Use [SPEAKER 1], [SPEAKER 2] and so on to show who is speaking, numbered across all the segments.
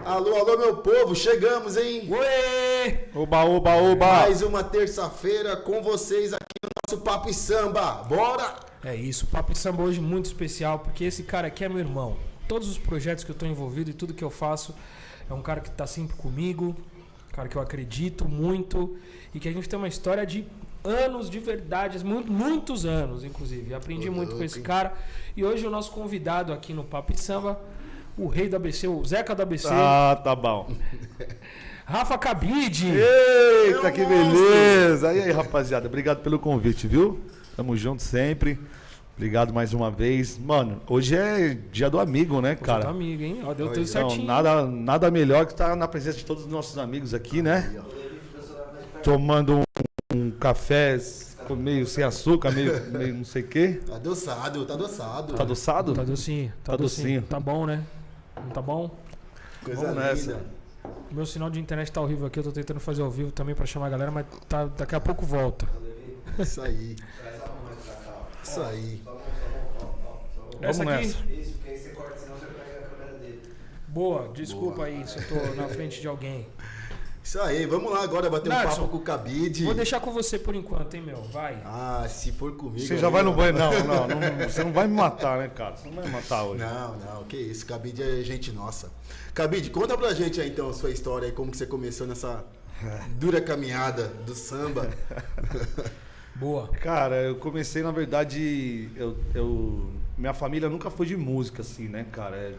[SPEAKER 1] Alô, alô, meu povo, chegamos, hein?
[SPEAKER 2] Ué! Oba, oba, oba!
[SPEAKER 1] Mais uma terça-feira com vocês aqui no nosso Papo e Samba. Bora!
[SPEAKER 2] É isso, o Papo e Samba hoje muito especial, porque esse cara aqui é meu irmão. Todos os projetos que eu tô envolvido e tudo que eu faço, é um cara que tá sempre comigo, um cara que eu acredito muito e que a gente tem uma história de anos de verdade, muitos anos, inclusive. Aprendi muito com esse cara. E hoje o nosso convidado aqui no Papo e Samba, o rei do ABC, o Zeca do ABC.
[SPEAKER 3] Ah, tá bom.
[SPEAKER 2] Rafa Cabide.
[SPEAKER 3] Eita, que beleza. E aí, rapaziada, obrigado pelo convite, viu? Tamo junto sempre. Obrigado mais uma vez. Mano, hoje é dia do amigo, né, cara?
[SPEAKER 2] Dia do amigo, hein? Ó, deu tudo
[SPEAKER 3] Então,
[SPEAKER 2] certinho.
[SPEAKER 3] nada melhor que estar na presença de todos os nossos amigos aqui, né? Tomando um café meio sem açúcar, meio não sei o quê.
[SPEAKER 1] Tá adoçado, tá adoçado.
[SPEAKER 3] Tá adoçado?
[SPEAKER 2] Tá docinho, tá docinho. Tá bom, né? Não tá bom?
[SPEAKER 1] Coisa
[SPEAKER 3] Vamos nessa.
[SPEAKER 1] linda.
[SPEAKER 2] Meu sinal de internet tá horrível aqui, eu tô tentando fazer ao vivo também pra chamar a galera, mas tá, daqui a pouco volta.
[SPEAKER 1] Isso aí. Isso aí.
[SPEAKER 2] Essa
[SPEAKER 3] Vamos
[SPEAKER 2] aqui?
[SPEAKER 3] nessa.
[SPEAKER 4] Isso, porque aí você corta, senão você pega a câmera dele.
[SPEAKER 2] Boa, desculpa aí se eu tô na frente de alguém.
[SPEAKER 1] Isso aí, vamos lá agora bater um
[SPEAKER 2] Naxon,
[SPEAKER 1] papo com o Cabide.
[SPEAKER 2] Vou deixar com você por enquanto, hein, meu? Vai.
[SPEAKER 1] Ah, se for comigo...
[SPEAKER 3] Você
[SPEAKER 1] aí,
[SPEAKER 3] já vai no
[SPEAKER 1] ó.
[SPEAKER 3] banho? Não, você não vai me matar, né, cara? Você não vai me matar hoje.
[SPEAKER 1] Não, que isso, Cabide é gente nossa. Cabide, conta pra gente aí então a sua história aí, como que você começou nessa dura caminhada do samba.
[SPEAKER 2] Boa.
[SPEAKER 3] Cara, eu comecei, na verdade, minha família nunca foi de música, assim, né, cara?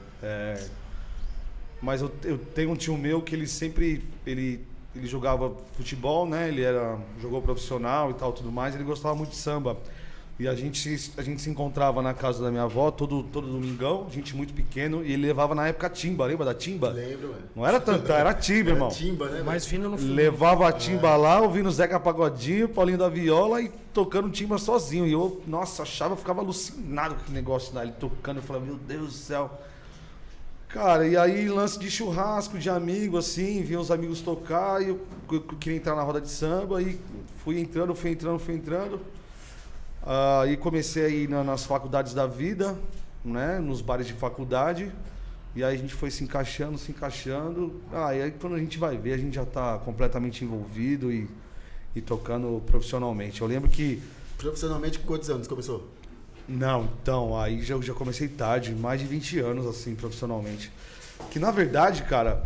[SPEAKER 3] Mas eu tenho um tio meu que ele sempre, ele jogava futebol, né? Ele jogou profissional e tal, tudo mais. Ele gostava muito de samba. E a gente se encontrava na casa da minha avó todo domingão, gente muito pequeno, e ele levava na época timba, lembra da timba?
[SPEAKER 1] Lembro, mano.
[SPEAKER 3] Não era tanta, era timba, irmão.
[SPEAKER 1] Timba, né?
[SPEAKER 2] Mais fino no fundo.
[SPEAKER 3] Levava a timba lá, ouvindo Zeca Pagodinho, Paulinho da Viola e tocando timba sozinho. E eu, nossa, eu ficava alucinado com aquele negócio lá, ele tocando. Eu falava, meu Deus do céu. Cara, e aí lance de churrasco, de amigo, assim, via os amigos tocar e eu queria entrar na roda de samba e fui entrando. E comecei a ir nas faculdades da vida, né, nos bares de faculdade. E aí a gente foi se encaixando. E aí quando a gente vai ver, a gente já tá completamente envolvido e tocando profissionalmente. Eu lembro que...
[SPEAKER 1] Profissionalmente, com quantos anos começou?
[SPEAKER 3] Não, então, aí já comecei tarde, mais de 20 anos, assim, profissionalmente. Que, na verdade, cara,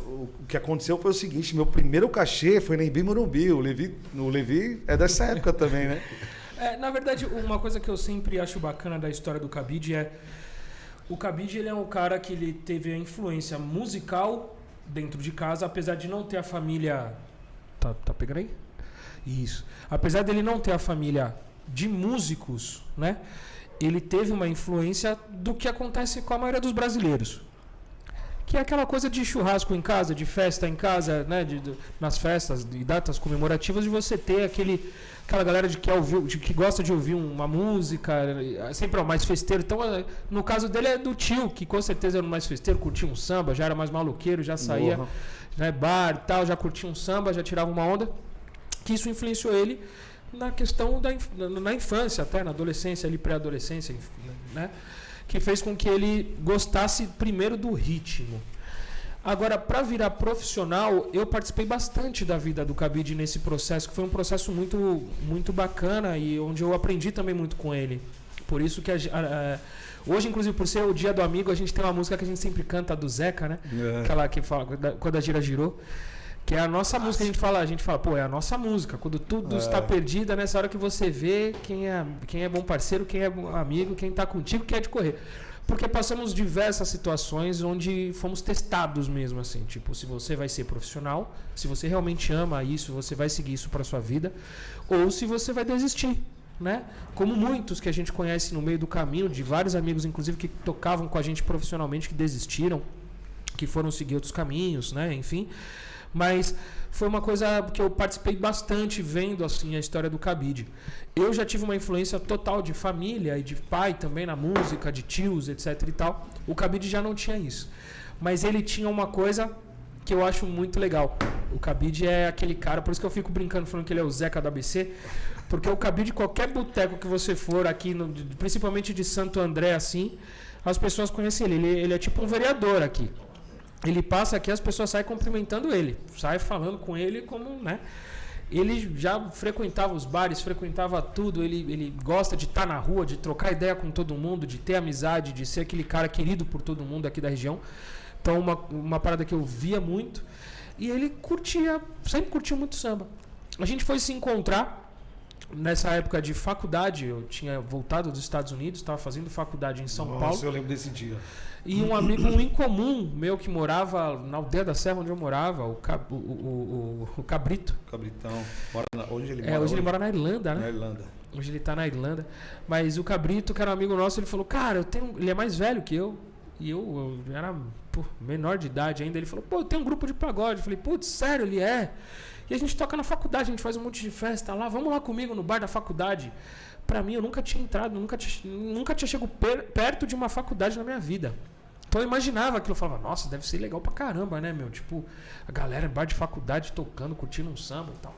[SPEAKER 3] o que aconteceu foi o seguinte, meu primeiro cachê foi na Embi Morumbi. O Levi é dessa época também, né?
[SPEAKER 2] Na verdade, uma coisa que eu sempre acho bacana da história do Cabide é... O Cabide, ele é um cara que ele teve a influência musical dentro de casa, apesar de não ter a família... Tá pegando aí? Isso. Apesar dele não ter a família de músicos, né? Ele teve uma influência do que acontece com a maioria dos brasileiros. Que é aquela coisa de churrasco em casa, de festa em casa, né? Nas festas e datas comemorativas, de você ter aquela galera que gosta de ouvir uma música, sempre é o mais festeiro. Então, no caso dele é do tio, que com certeza era o mais festeiro, curtia um samba, já era mais maloqueiro, já saía, né, bar e tal, já curtia um samba, já tirava uma onda. Que isso influenciou ele na questão na infância, até na adolescência, ali pré-adolescência, né? Que fez com que ele gostasse primeiro do ritmo. Agora, para virar profissional, eu participei bastante da vida do Cabide nesse processo, que foi um processo muito, muito bacana e onde eu aprendi também muito com ele. Por isso que hoje, inclusive, por ser o Dia do Amigo, a gente tem uma música que a gente sempre canta do Zeca, né? Aquela que fala quando a gira girou. Que é a nossa música, a gente fala, pô, é a nossa música. Quando tudo está perdido, é nessa hora que você vê quem é bom parceiro, quem é bom amigo, quem está contigo, quem é de correr. Porque passamos diversas situações onde fomos testados mesmo, assim. Tipo, se você vai ser profissional, se você realmente ama isso, você vai seguir isso para sua vida, ou se você vai desistir, né? Como muitos que a gente conhece no meio do caminho, de vários amigos, inclusive, que tocavam com a gente profissionalmente, que desistiram, que foram seguir outros caminhos, né? Enfim... Mas foi uma coisa que eu participei bastante vendo assim a história do Cabide. Eu já tive uma influência total de família e de pai também na música, de tios, etc e tal. O Cabide já não tinha isso. Mas ele tinha uma coisa que eu acho muito legal. O Cabide é aquele cara, por isso que eu fico brincando falando que ele é o Zeca do ABC, porque o Cabide, qualquer boteco que você for aqui, principalmente de Santo André assim, as pessoas conhecem ele. Ele é tipo um vereador aqui. ele passa aqui, as pessoas saem cumprimentando ele, saem falando com ele como, né? Ele já frequentava os bares, frequentava tudo, ele gosta de estar na rua, de trocar ideia com todo mundo, de ter amizade, de ser aquele cara querido por todo mundo aqui da região. Então, uma parada que eu via muito. E ele sempre curtiu muito samba. A gente foi se encontrar nessa época de faculdade. Eu tinha voltado dos Estados Unidos, estava fazendo faculdade em São Paulo.
[SPEAKER 3] Nossa, eu lembro desse dia.
[SPEAKER 2] E um amigo em comum meu que morava na Aldeia da Serra, onde eu morava, o Cabrito.
[SPEAKER 3] Cabritão. Onde ele mora?
[SPEAKER 2] Hoje ele mora na Irlanda, né?
[SPEAKER 3] Na Irlanda.
[SPEAKER 2] Hoje ele tá na Irlanda. Mas o Cabrito, que era um amigo nosso, ele falou, cara, ele é mais velho que eu. E eu era menor de idade ainda. Ele falou, pô, eu tenho um grupo de pagode. Eu falei, putz, sério, ele é? E a gente toca na faculdade, a gente faz um monte de festa lá. Vamos lá comigo no bar da faculdade. Pra mim, eu nunca tinha entrado, nunca tinha chegado perto de uma faculdade na minha vida. Então eu imaginava aquilo, eu falava, nossa, deve ser legal pra caramba, né, meu? Tipo, a galera em bar de faculdade tocando, curtindo um samba e tal.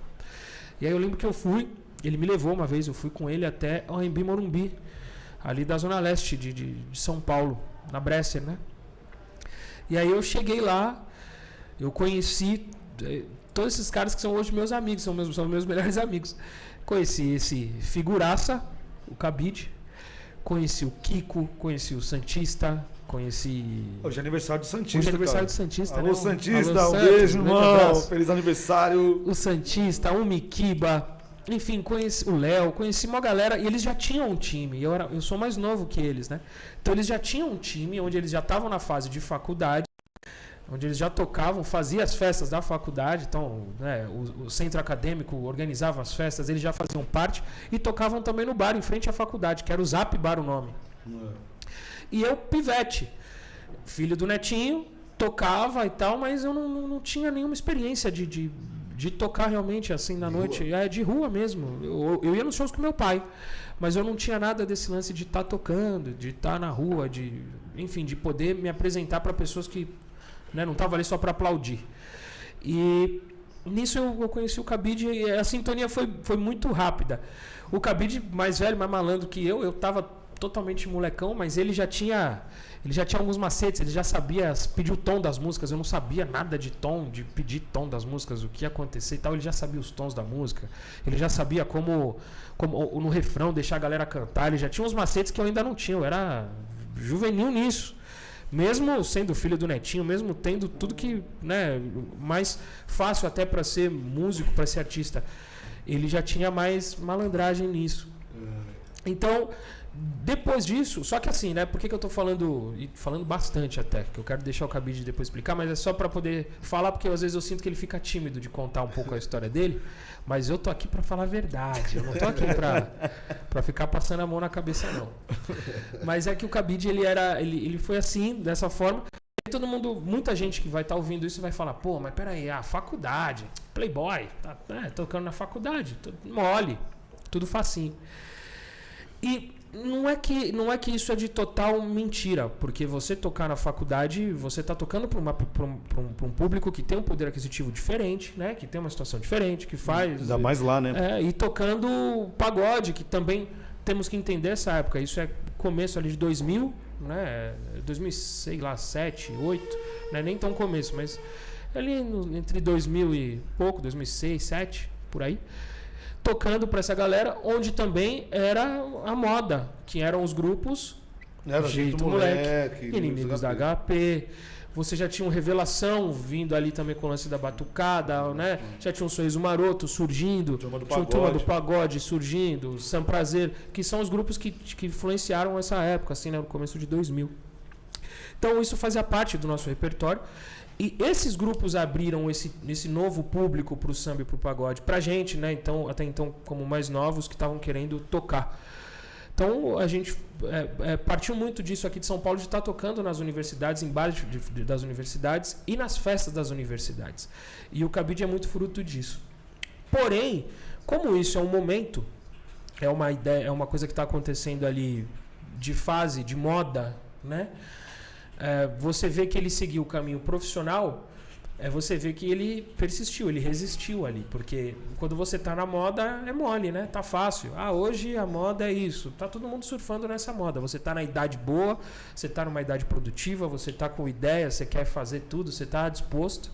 [SPEAKER 2] E aí eu lembro que eu fui, ele me levou uma vez, eu fui com ele até o Anhembi Morumbi, ali da zona leste de São Paulo, na Bresser, né? E aí eu cheguei lá, eu conheci todos esses caras que são hoje meus amigos, são meus melhores amigos. Conheci esse figuraça, o Cabide, conheci o Kiko, conheci o Santista, conheci...
[SPEAKER 3] Hoje é aniversário do Santista,
[SPEAKER 2] Hoje é aniversário
[SPEAKER 3] cara.
[SPEAKER 2] do Santista,
[SPEAKER 3] Alô,
[SPEAKER 2] né?
[SPEAKER 3] Santista,
[SPEAKER 2] Alô,
[SPEAKER 3] um
[SPEAKER 2] Santos,
[SPEAKER 3] beijo,
[SPEAKER 2] grande
[SPEAKER 3] irmão.
[SPEAKER 2] abraço.
[SPEAKER 3] Feliz aniversário.
[SPEAKER 2] O Santista, o Mikiba, enfim, conheci o Léo, conheci uma galera, e eles já tinham um time, eu sou mais novo que eles, né? Então eles já tinham um time, onde eles já estavam na fase de faculdade, onde eles já tocavam, faziam as festas da faculdade, então, né, o centro acadêmico organizava as festas, eles já faziam parte, e tocavam também no bar, em frente à faculdade, que era o Zap Bar o nome. E eu, pivete, filho do Netinho, tocava e tal, mas eu não tinha nenhuma experiência de tocar realmente assim na noite. É de rua mesmo. Eu ia nos shows com meu pai, mas eu não tinha nada desse lance de estar tocando, de estar na rua, enfim, de poder me apresentar para pessoas que, né, não estavam ali só para aplaudir. E nisso eu conheci o Cabide e a sintonia foi muito rápida. O Cabide, mais velho, mais malandro que eu estava totalmente molecão, mas ele já tinha alguns macetes, ele já sabia pedir o tom das músicas. Eu não sabia nada de tom, de pedir tom das músicas, o que ia acontecer e tal. Ele já sabia os tons da música, ele já sabia como no refrão deixar a galera cantar. Ele já tinha uns macetes que eu ainda não tinha, eu era juvenil nisso, mesmo sendo filho do Netinho, mesmo tendo tudo que, né, mais fácil até para ser músico, para ser artista. Ele já tinha mais malandragem nisso. Então, depois disso, só que assim, né? Por que eu tô falando bastante até, que eu quero deixar o Cabide depois explicar, mas é só pra poder falar, porque às vezes eu sinto que ele fica tímido de contar um pouco a história dele, mas eu tô aqui pra falar a verdade, eu não tô aqui pra ficar passando a mão na cabeça, não. Mas é que o Cabide, ele foi assim, dessa forma, e todo mundo, muita gente que vai estar ouvindo isso vai falar, pô, mas peraí, faculdade, playboy, tá tocando na faculdade, mole, tudo facinho. E não é que isso é de total mentira, porque você tocar na faculdade, você está tocando para um público que tem um poder aquisitivo diferente, né? Que tem uma situação diferente, que faz...
[SPEAKER 3] Ainda mais lá, né?
[SPEAKER 2] E tocando pagode, que também temos que entender essa época. Isso é começo ali de 2000, né? 2006, sei lá, 7, 8, não é nem tão começo, mas ali entre 2000 e pouco, 2006, 2007, por aí. Tocando para essa galera, onde também era a moda, que eram os grupos
[SPEAKER 3] Jeito Moleque,
[SPEAKER 2] Inimigos da HP. Você já tinha um Revelação vindo ali também com o lance da batucada, né? Já tinha um Sorriso Maroto surgindo, tinha um Turma do Pagode surgindo, Sam Prazer, que são os grupos que influenciaram essa época, assim, né? No começo de 2000. Então isso fazia parte do nosso repertório. E esses grupos abriram esse novo público para o samba e para o pagode, para a gente, né? Então, até então, como mais novos que estavam querendo tocar. Então, a gente partiu muito disso aqui de São Paulo, de estar tocando nas universidades, em bares das universidades e nas festas das universidades. E o Cabide é muito fruto disso. Porém, como isso é um momento, é uma ideia, é uma coisa que está acontecendo ali de fase, de moda, né? Você vê que ele seguiu o caminho profissional, é você ver que ele persistiu, ele resistiu ali. Porque quando você tá na moda, é mole, né? Tá fácil. Ah, hoje a moda é isso. Tá todo mundo surfando nessa moda. Você tá na idade boa, você tá numa idade produtiva, você tá com ideia, você quer fazer tudo, você tá disposto.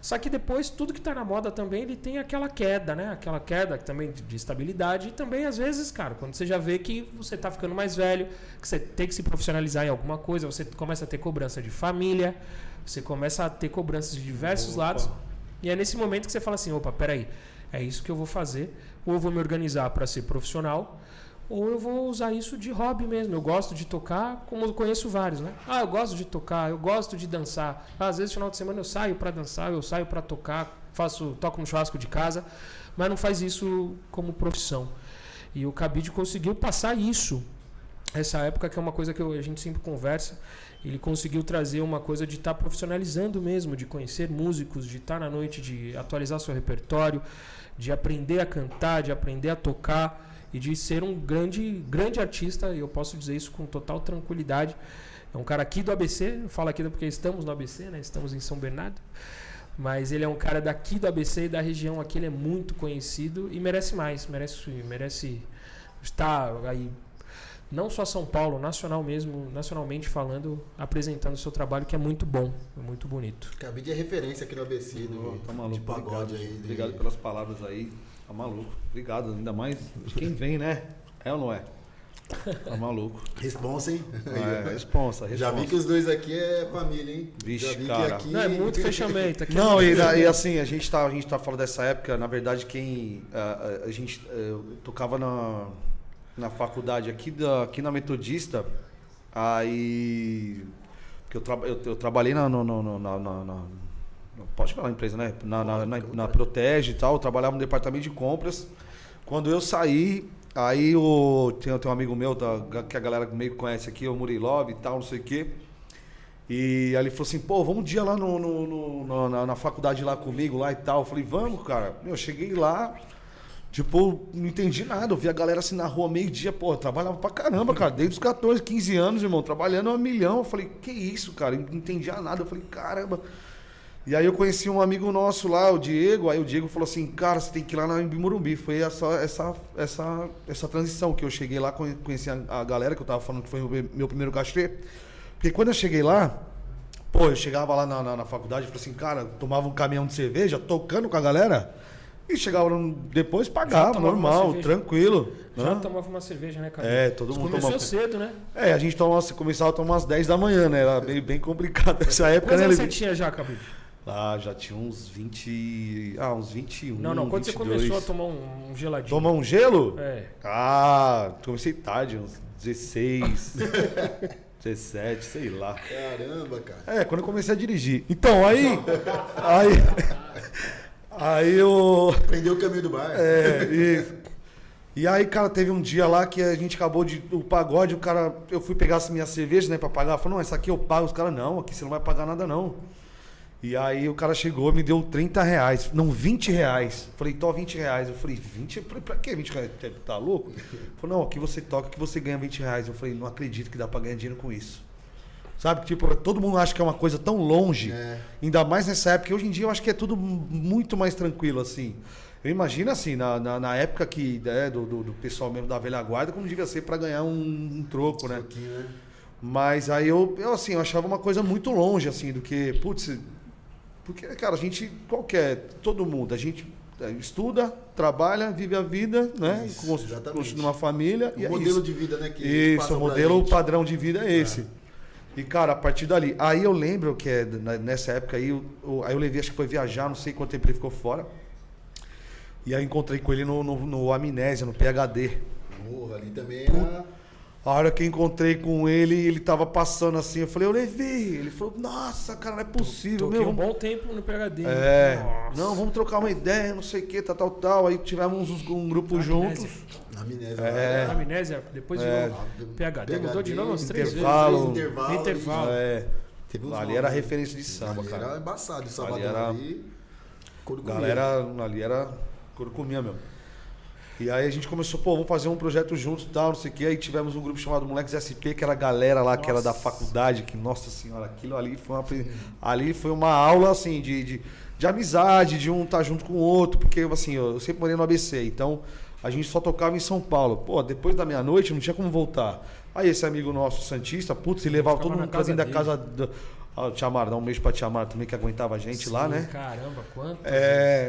[SPEAKER 2] Só que depois, tudo que tá na moda também, ele tem aquela queda, né? Aquela queda também de estabilidade. E também, às vezes, cara, quando você já vê que você tá ficando mais velho, que você tem que se profissionalizar em alguma coisa, você começa a ter cobrança de família, você começa a ter cobranças de diversos lados. E é nesse momento que você fala assim, opa, peraí, é isso que eu vou fazer. Ou eu vou me organizar para ser profissional, ou eu vou usar isso de hobby mesmo. Eu gosto de tocar, como eu conheço vários, né? Ah, eu gosto de tocar, eu gosto de dançar. Ah, às vezes no final de semana eu saio para dançar, eu saio para tocar, toco no churrasco de casa, mas não faz isso como profissão. E o Cabide conseguiu passar isso. Essa época que é uma coisa que a gente sempre conversa, ele conseguiu trazer uma coisa de estar profissionalizando mesmo, de conhecer músicos, de estar na noite, de atualizar seu repertório, de aprender a cantar, de aprender a tocar e de ser um grande artista, e eu posso dizer isso com total tranquilidade. É um cara aqui do ABC, eu falo aqui porque estamos no ABC, né? Estamos em São Bernardo, mas ele é um cara daqui do ABC e da região aqui, ele é muito conhecido e merece mais, merece estar aí, não só São Paulo, nacionalmente falando, apresentando o seu trabalho, que é muito bom, é muito bonito.
[SPEAKER 1] Cabide é referência aqui no ABC,
[SPEAKER 3] Tá maluco,
[SPEAKER 1] de pagode aí.
[SPEAKER 3] Obrigado pelas palavras aí. Tá maluco. Obrigado, ainda mais de quem vem, né? É ou não é? Tá maluco.
[SPEAKER 1] Responsa, hein?
[SPEAKER 3] Responsa.
[SPEAKER 1] Já vi que os dois aqui é família, hein?
[SPEAKER 3] Vixe,
[SPEAKER 1] já vi
[SPEAKER 3] cara.
[SPEAKER 1] que aqui...
[SPEAKER 2] Não, é muito fechamento. Aqui
[SPEAKER 3] Não,
[SPEAKER 2] é
[SPEAKER 3] e assim, a gente tá falando dessa época, na verdade, eu tocava na faculdade aqui na Metodista, aí que eu trabalhei pode falar empresa, né? Na Protege e tal, eu trabalhava no departamento de compras. Quando eu saí, aí tem um amigo meu, que a galera meio que conhece aqui, o Murilov e tal, não sei o quê. E aí ele falou assim, pô, vamos um dia lá na faculdade lá comigo lá e tal. Eu falei, vamos, cara. Eu cheguei lá, tipo, não entendi nada. Eu vi a galera assim na rua meio-dia, pô, eu trabalhava pra caramba, cara. Desde os 14, 15 anos, irmão, trabalhando a milhão. Eu falei, que isso, cara? Eu não entendia nada. Eu falei, caramba. E aí eu conheci um amigo nosso lá, o Diego. Aí o Diego falou assim, cara, você tem que ir lá na Morumbi. Foi essa transição que eu cheguei lá, conheci a galera que eu tava falando que foi o meu primeiro cachê. Porque quando eu cheguei lá, pô, eu chegava lá na faculdade e falei assim, cara, tomava um caminhão de cerveja, tocando com a galera, e chegava depois, pagava, normal, tranquilo.
[SPEAKER 2] Já tomava uma cerveja, né, cara?
[SPEAKER 3] É, todo mundo
[SPEAKER 2] começou
[SPEAKER 3] tomava.
[SPEAKER 2] cedo, né?
[SPEAKER 3] É, a gente começava a tomar às 10 da manhã, né? Era bem complicado essa época,
[SPEAKER 2] Quantos
[SPEAKER 3] né?
[SPEAKER 2] anos você tinha já, Cabide?
[SPEAKER 3] Ah, já tinha uns 20... Ah, uns 21,
[SPEAKER 2] Não, quando
[SPEAKER 3] 22.
[SPEAKER 2] você começou a tomar um geladinho?
[SPEAKER 3] Tomar um gelo?
[SPEAKER 2] É.
[SPEAKER 3] Ah, comecei tarde, uns 16, 17, sei lá.
[SPEAKER 1] Caramba, cara.
[SPEAKER 3] É, quando eu comecei a dirigir. Então, aí eu...
[SPEAKER 1] Aprendeu o caminho do bar.
[SPEAKER 3] E aí, cara, teve um dia lá que a gente acabou o pagode, eu fui pegar as minhas cervejas, né, pra pagar. Falei, não, essa aqui eu pago. Os caras, não, aqui você não vai pagar nada, não. E aí o cara chegou e me deu R$30. Não, R$20. Falei, tô R$20. Eu falei, 20? Eu falei, pra quê R$20? Tá louco? Ele falou, não, aqui você toca, que você ganha R$20. Eu falei, não acredito que dá pra ganhar dinheiro com isso. Sabe, tipo, todo mundo acha que é uma coisa tão longe, ainda mais nessa época. Hoje em dia eu acho que é tudo muito mais tranquilo, assim. Eu imagino, assim, na época que, né, do pessoal mesmo da velha guarda, como devia ser pra ganhar um troco, né? Mas aí eu achava uma coisa muito longe, assim, do que, putz... Porque, cara, todo mundo, a gente estuda, trabalha, vive a vida, né? Construindo uma família.
[SPEAKER 1] O modelo de vida, né? Que
[SPEAKER 3] isso, o padrão de vida é esse. E, cara, a partir dali... Aí eu lembro que nessa época aí eu levei, acho que foi viajar, não sei quanto tempo ele ficou fora. E aí encontrei com ele no Amnésia, no PHD.
[SPEAKER 1] Porra, ali também era...
[SPEAKER 3] A hora que eu encontrei com ele tava passando assim, eu falei, eu levei. Ele falou, nossa, cara, não é possível,
[SPEAKER 2] Toquei um bom tempo no PHD.
[SPEAKER 3] Não, vamos trocar uma ideia, não sei o que, tal. Aí tivemos um grupo juntos.
[SPEAKER 1] Amnésia.
[SPEAKER 2] Amnésia, depois de PHD, mudou de nome umas 3 vezes.
[SPEAKER 1] Intervalo.
[SPEAKER 3] Ali era referência de samba, cara.
[SPEAKER 1] Era embaçado, o sabadão ali.
[SPEAKER 3] Galera, ali era corcomia mesmo. E aí a gente começou, pô, vamos fazer um projeto juntos e tal, não sei o quê. Aí tivemos um grupo chamado Moleques SP, que era a galera lá, que era da faculdade, que, nossa senhora, aquilo ali foi uma aula, assim, de amizade, de um estar junto com o outro, porque, assim, eu sempre morei no ABC, então a gente só tocava em São Paulo. Pô, depois da meia-noite não tinha como voltar. Aí esse amigo nosso, Santista, putz, ele levava todo mundo pra dentro da casa... O Tiamar, dá um beijo pra Tiamar também, que aguentava a gente lá, né?
[SPEAKER 2] Caramba, quanto?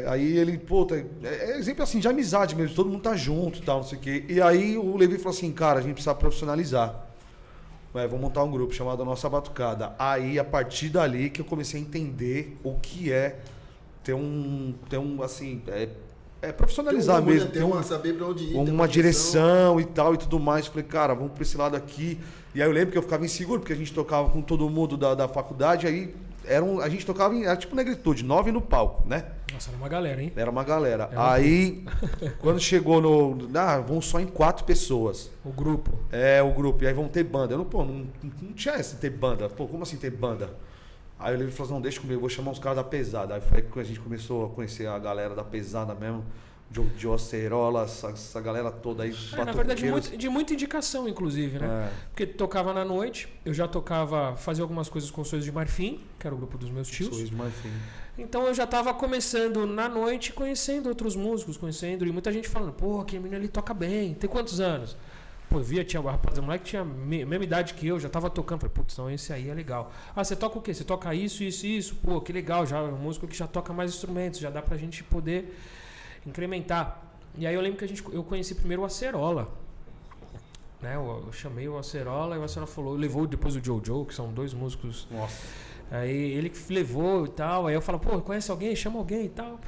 [SPEAKER 3] Aí ele, pô, é exemplo assim, de amizade mesmo, todo mundo tá junto e tal, não sei o quê. E aí o Levi falou assim, cara, a gente precisa profissionalizar. Vamos montar um grupo chamado Nossa Batucada. Aí, a partir dali que eu comecei a entender o que é ter um assim, profissionalizar mesmo.
[SPEAKER 1] Saber pra onde ir,
[SPEAKER 3] uma direção e tal e tudo mais. Falei, cara, vamos pra esse lado aqui. E aí eu lembro que eu ficava inseguro, porque a gente tocava com todo mundo da faculdade, aí a gente tocava era tipo negritude, 9 no palco, né?
[SPEAKER 2] Nossa, era uma galera, hein?
[SPEAKER 3] Era uma galera. Aí, quando chegou vamos só em 4 pessoas.
[SPEAKER 2] O grupo.
[SPEAKER 3] O grupo. E aí vamos ter banda. Eu não tinha essa ter banda. Pô, como assim ter banda? Aí eu falei, não, deixa comigo, eu vou chamar uns caras da pesada. Aí foi que a gente começou a conhecer a galera da pesada mesmo. De Acerola, essa galera toda aí.
[SPEAKER 2] Na verdade, de muita indicação, inclusive, né? Porque tocava na noite, eu já fazia algumas coisas com Sonhos de Marfim, que era o grupo dos meus tios.
[SPEAKER 3] Sonhos de Marfim.
[SPEAKER 2] Então eu já estava começando na noite, conhecendo outros músicos, e muita gente falando, pô, aquele menino ali toca bem, tem quantos anos? Pô, eu via, tinha o rapaz, o moleque tinha a mesma idade que eu, já tava tocando. Falei, putz, então esse aí é legal. Ah, você toca o quê? Você toca isso, isso, isso? Pô, que legal, já é um músico que já toca mais instrumentos, já dá pra gente poder incrementar. E aí eu lembro que eu conheci primeiro o Acerola. Né? Eu chamei o Acerola e o Acerola falou, levou depois o Jojo, que são 2 músicos.
[SPEAKER 3] Nossa.
[SPEAKER 2] Aí ele que levou e tal. Aí eu falo, pô, conhece alguém? Chama alguém e tal.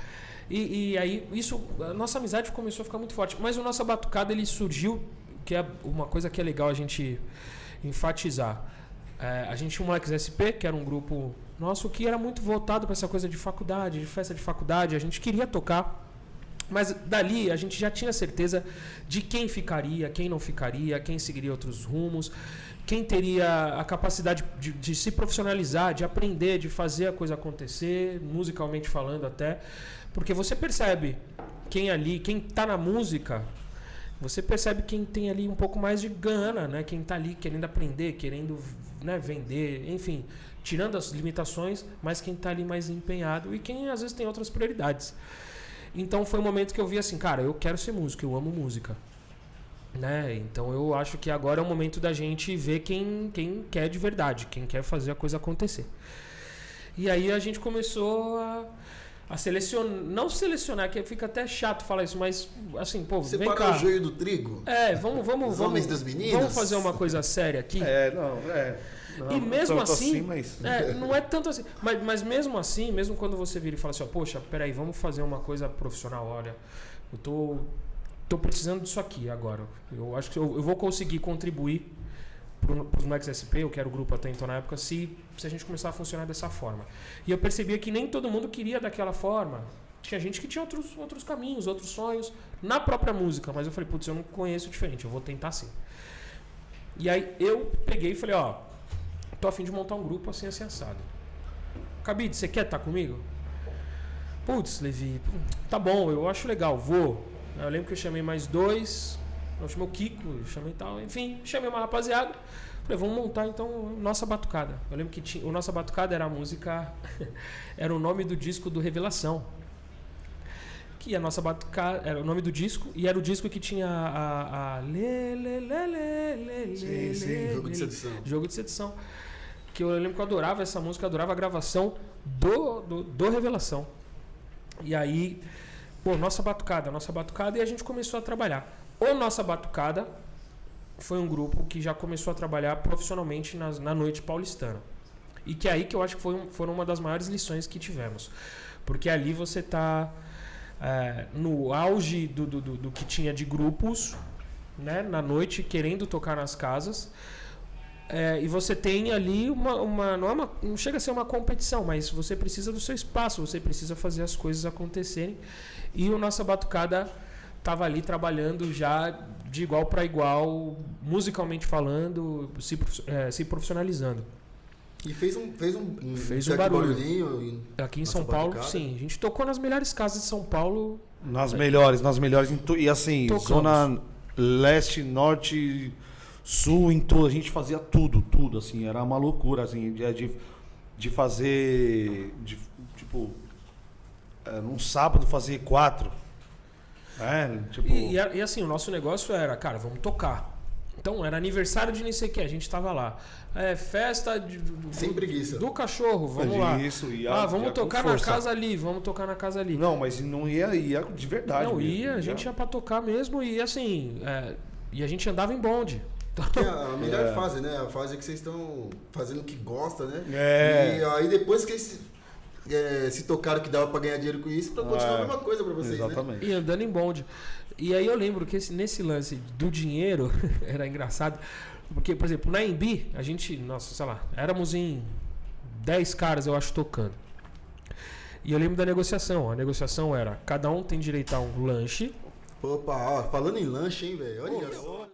[SPEAKER 2] E aí a nossa amizade começou a ficar muito forte. Mas o Nossa Batucada, ele surgiu, que é uma coisa que é legal a gente enfatizar. A gente tinha o Moleques SP, que era um grupo nosso que era muito voltado para essa coisa de faculdade, de festa de faculdade. A gente queria tocar. Mas dali a gente já tinha certeza de quem ficaria, quem não ficaria, quem seguiria outros rumos, quem teria a capacidade de se profissionalizar, de aprender, de fazer a coisa acontecer, musicalmente falando até. Porque você percebe quem está na música, você percebe quem tem ali um pouco mais de gana, né? Quem está ali querendo aprender, querendo, né, vender, enfim, tirando as limitações, mas quem está ali mais empenhado e quem às vezes tem outras prioridades. Então foi um momento que eu vi assim, cara, eu quero ser músico, eu amo música, né? Então eu acho que agora é o momento da gente ver quem quer de verdade, quem quer fazer a coisa acontecer. E aí a gente começou a selecionar, não selecionar, que fica até chato falar isso, mas assim, pô, vem cá.
[SPEAKER 1] Separar o joio do trigo?
[SPEAKER 2] Vamos
[SPEAKER 1] homens das meninas?
[SPEAKER 2] Vamos fazer uma coisa séria aqui?
[SPEAKER 3] Não,
[SPEAKER 2] e mesmo assim,
[SPEAKER 3] mas...
[SPEAKER 2] não é tanto assim. Mas mesmo assim, mesmo quando você vira e fala assim, ó, poxa, peraí, vamos fazer uma coisa profissional, olha, eu tô precisando disso aqui agora. Eu acho que eu vou conseguir contribuir para os Moleques SP, eu que era o grupo até então na época, se a gente começar a funcionar dessa forma. E eu percebia que nem todo mundo queria daquela forma. Tinha gente que tinha outros caminhos, outros sonhos na própria música, mas eu falei, putz, eu não conheço diferente, eu vou tentar sim. E aí eu peguei e falei, ó, tô a fim de montar um grupo assim assado. Cabide, você quer estar comigo? Putz, Levi, tá bom, eu acho legal, vou. Eu lembro que eu chamei mais 2, eu chamei o Kiko, eu chamei tal, enfim, chamei uma rapaziada. Falei, vamos montar então Nossa Batucada. Eu lembro que o Nossa Batucada era a música, era o nome do disco do Revelação. Que a Nossa Batucada era o nome do disco e era o disco que tinha a
[SPEAKER 1] Sim, Jogo de Sedução.
[SPEAKER 2] Jogo de Sedução. Que eu lembro que eu adorava essa música, eu adorava a gravação do Revelação. E aí, pô, Nossa Batucada, e a gente começou a trabalhar. O Nossa Batucada foi um grupo que já começou a trabalhar profissionalmente na noite paulistana. E que é aí que eu acho que foram uma das maiores lições que tivemos. Porque ali você tá no auge do que tinha de grupos, né, na noite, querendo tocar nas casas. E você tem ali não chega a ser uma competição, mas você precisa do seu espaço, você precisa fazer as coisas acontecerem. E o Nossa Batucada estava ali trabalhando já de igual para igual, musicalmente falando, se profissionalizando.
[SPEAKER 1] E fez um
[SPEAKER 2] Fez um barulho.
[SPEAKER 1] barulhinho.
[SPEAKER 2] Aqui em
[SPEAKER 1] Na
[SPEAKER 2] São
[SPEAKER 1] sua
[SPEAKER 2] Paulo,
[SPEAKER 1] batucada.
[SPEAKER 2] sim. A gente tocou nas melhores casas de São Paulo.
[SPEAKER 3] Nas melhores. E assim,
[SPEAKER 2] Tocamos.
[SPEAKER 3] zona leste, norte, sul, em tudo. A gente fazia tudo, assim. Era uma loucura, assim, de fazer. Tipo, num sábado fazer 4. Tipo.
[SPEAKER 2] E assim, o nosso negócio era, cara, vamos tocar. Então, era aniversário de nem sei o que, a gente tava lá. Festa
[SPEAKER 1] Sem preguiça.
[SPEAKER 2] do cachorro, vamos lá.
[SPEAKER 3] Isso,
[SPEAKER 2] vamos tocar na casa ali, vamos tocar na casa ali.
[SPEAKER 3] Não, mas não ia de verdade.
[SPEAKER 2] Não,
[SPEAKER 3] mesmo.
[SPEAKER 2] a gente ia pra tocar mesmo e assim, e a gente andava em bonde.
[SPEAKER 1] Que é a melhor fase, né? A fase que vocês estão fazendo o que gosta, né?
[SPEAKER 3] É.
[SPEAKER 1] E aí depois que se tocaram que dava pra ganhar dinheiro com isso, pra continuar a mesma coisa pra vocês,
[SPEAKER 3] Exatamente.
[SPEAKER 2] E andando em bonde. E aí eu lembro que nesse lance do dinheiro, era engraçado, porque, por exemplo, na Embi, a gente, nossa, sei lá, éramos em 10 caras, eu acho, tocando. E eu lembro da negociação. A negociação era, cada um tem direito a um lanche.
[SPEAKER 1] Opa, ó, falando em lanche, hein, velho? Olha só.